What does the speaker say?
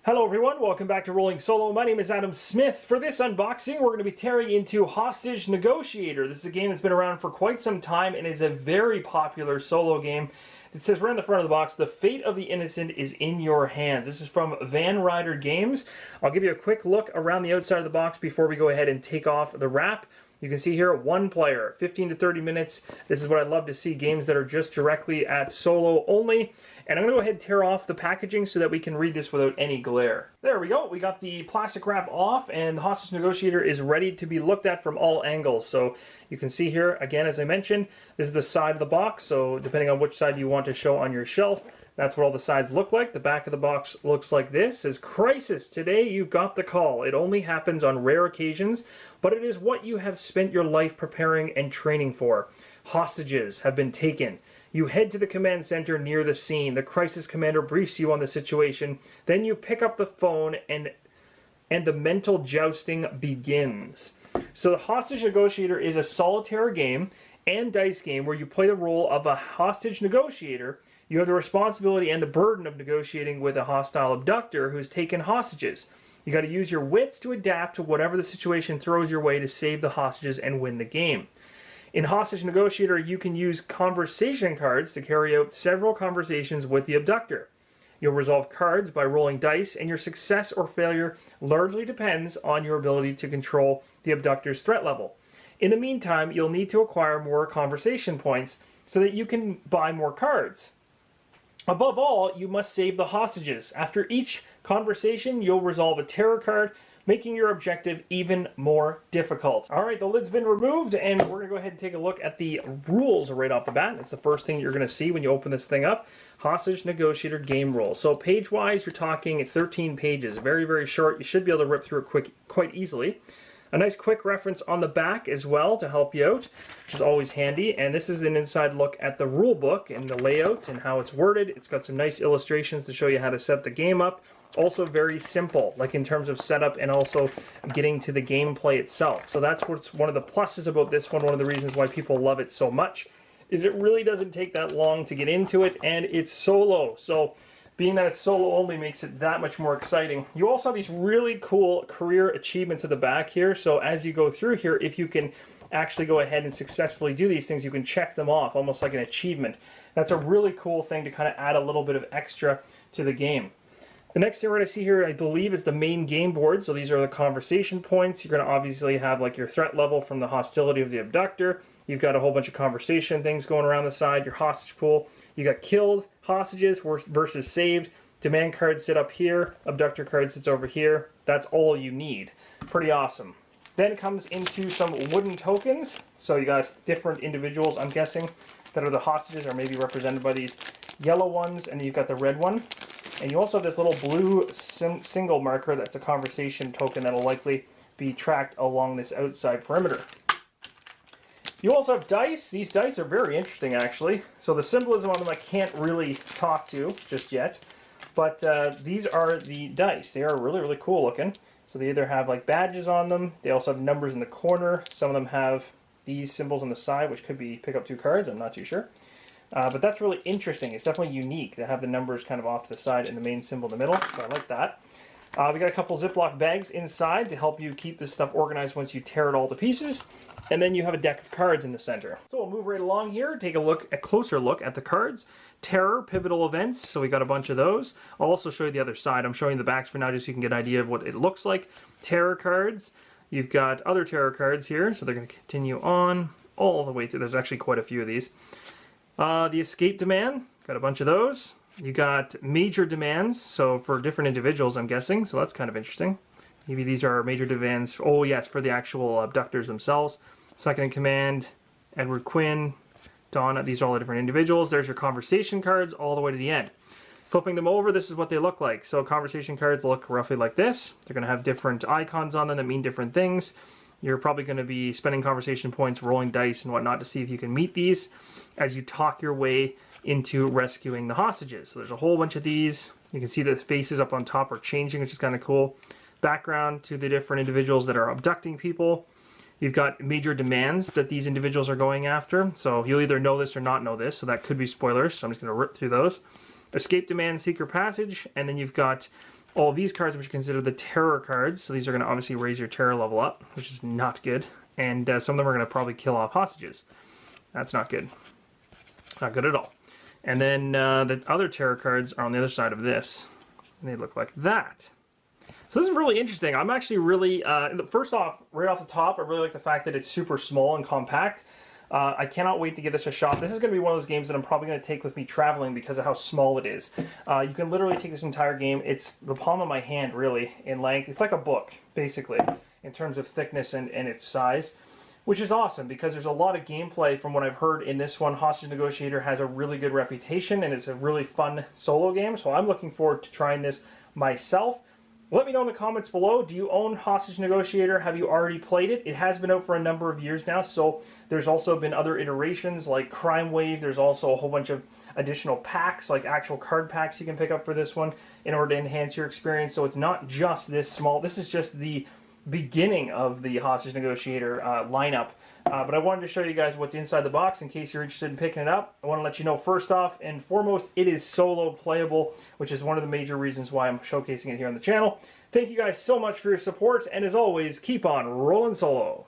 Hello everyone, welcome back to Rolling Solo. My name is Adam Smith. For this unboxing, we're going to be tearing into Hostage Negotiator. This is a game that's been around for quite some time and is a very popular solo game. It says right on the front of the box, the fate of the innocent is in your hands. This is from Ryder Games. I'll give you a quick look around the outside of the box before we go ahead and take off the wrap. You can see here, one player, 15 to 30 minutes. This is what I love to see, games that are just directly at solo only. And I'm going to go ahead and tear off the packaging so that we can read this without any glare. There we go. We got the plastic wrap off and the Hostage Negotiator is ready to be looked at from all angles. So you can see here, again, as I mentioned, this is the side of the box. So depending on which side you want to show on your shelf, that's what all the sides look like. The back of the box looks like this. It says, "Crisis, today you've got the call. It only happens on rare occasions, but it is what you have spent your life preparing and training for. Hostages have been taken. You head to the command center near the scene. The crisis commander briefs you on the situation. Then you pick up the phone and the mental jousting begins." So the Hostage Negotiator is a solitaire game and dice game where you play the role of a hostage negotiator. You have the responsibility and the burden of negotiating with a hostile abductor who's taken hostages. You got to use your wits to adapt to whatever the situation throws your way to save the hostages and win the game. In Hostage Negotiator, you can use conversation cards to carry out several conversations with the abductor. You'll resolve cards by rolling dice, and your success or failure largely depends on your ability to control the abductor's threat level. In the meantime, you'll need to acquire more conversation points so that you can buy more cards. Above all, you must save the hostages. After each conversation, you'll resolve a terror card, making your objective even more difficult. All right, the lid's been removed, and we're gonna go ahead and take a look at the rules right off the bat. It's the first thing you're gonna see when you open this thing up. Hostage Negotiator game rules. So page-wise, you're talking 13 pages. Very, very short. You should be able to rip through it quite easily. A nice quick reference on the back as well to help you out, which is always handy. And this is an inside look at the rule book and the layout and how it's worded. It's got some nice illustrations to show you how to set the game up. Also very simple, like in terms of setup and also getting to the gameplay itself. So that's what's one of the pluses about this one. One of the reasons why people love it so much is it really doesn't take that long to get into it, and it's solo. So being that it's solo only makes it that much more exciting. You also have these really cool career achievements at the back here. So as you go through here, if you can actually go ahead and successfully do these things, you can check them off almost like an achievement. That's a really cool thing to kind of add a little bit of extra to the game. The next thing we're going to see here, I believe, is the main game board. So these are the conversation points. You're going to obviously have like your threat level from the hostility of the abductor. You've got a whole bunch of conversation things going around the side, your hostage pool. You got killed hostages versus saved. Demand card sit up here. Abductor card sits over here. That's all you need. Pretty awesome. Then it comes into some wooden tokens. So you got different individuals, I'm guessing, that are the hostages, or maybe represented by these yellow ones, and you've got the red one. And you also have this little blue single marker that's a conversation token that'll likely be tracked along this outside perimeter. You also have dice. These dice are very interesting, actually. So the symbolism on them I can't really talk to just yet. But these are the dice. They are really, really cool looking. So they either have like badges on them. They also have numbers in the corner. Some of them have these symbols on the side, which could be pick up 2 cards. I'm not too sure. But that's really interesting. It's definitely unique to have the numbers kind of off to the side and the main symbol in the middle. So I like that. We got a couple Ziploc bags inside to help you keep this stuff organized once you tear it all to pieces. And then you have a deck of cards in the center. So we'll move right along here, take a closer look at the cards. Terror, pivotal events, so we got a bunch of those. I'll also show you the other side. I'm showing the backs for now just so you can get an idea of what it looks like. Terror cards. You've got other terror cards here, so they're going to continue on all the way through. There's actually quite a few of these. The escape demand, got a bunch of those. You got major demands, so for different individuals, I'm guessing, so that's kind of interesting. Maybe these are major demands, oh yes, for the actual abductors themselves. Second in command, Edward Quinn, Donna, these are all the different individuals. There's your conversation cards all the way to the end. Flipping them over, this is what they look like. So conversation cards look roughly like this. They're going to have different icons on them that mean different things. You're probably going to be spending conversation points, rolling dice and whatnot to see if you can meet these as you talk your way into rescuing the hostages. So there's a whole bunch of these. You can see the faces up on top are changing, which is kind of cool. Background to the different individuals that are abducting people. You've got major demands that these individuals are going after. So you'll either know this or not know this, so that could be spoilers. So I'm just going to rip through those. Escape demand, secret passage, and then you've got all of these cards, which are considered the terror cards. So these are going to obviously raise your terror level up, which is not good. And some of them are going to probably kill off hostages. That's not good. Not good at all. And then the other terror cards are on the other side of this. And they look like that. So this is really interesting. I'm actually really, first off, right off the top, I really like the fact that it's super small and compact. I cannot wait to give this a shot. This is going to be one of those games that I'm probably going to take with me traveling because of how small it is. You can literally take this entire game. It's the palm of my hand, really, in length. It's like a book, basically, in terms of thickness and its size, which is awesome because there's a lot of gameplay from what I've heard in this one. Hostage Negotiator has a really good reputation, and it's a really fun solo game, so I'm looking forward to trying this myself. Let me know in the comments below, do you own Hostage Negotiator? Have you already played it? It has been out for a number of years now, so there's also been other iterations like Crime Wave. There's also a whole bunch of additional packs, like actual card packs you can pick up for this one in order to enhance your experience. So it's not just this small. This is just the beginning of the Hostage Negotiator lineup. But I wanted to show you guys what's inside the box in case you're interested in picking it up. I want to let you know, first off and foremost, it is solo playable, which is one of the major reasons why I'm showcasing it here on the channel. Thank you guys so much for your support, and as always, keep on rolling solo.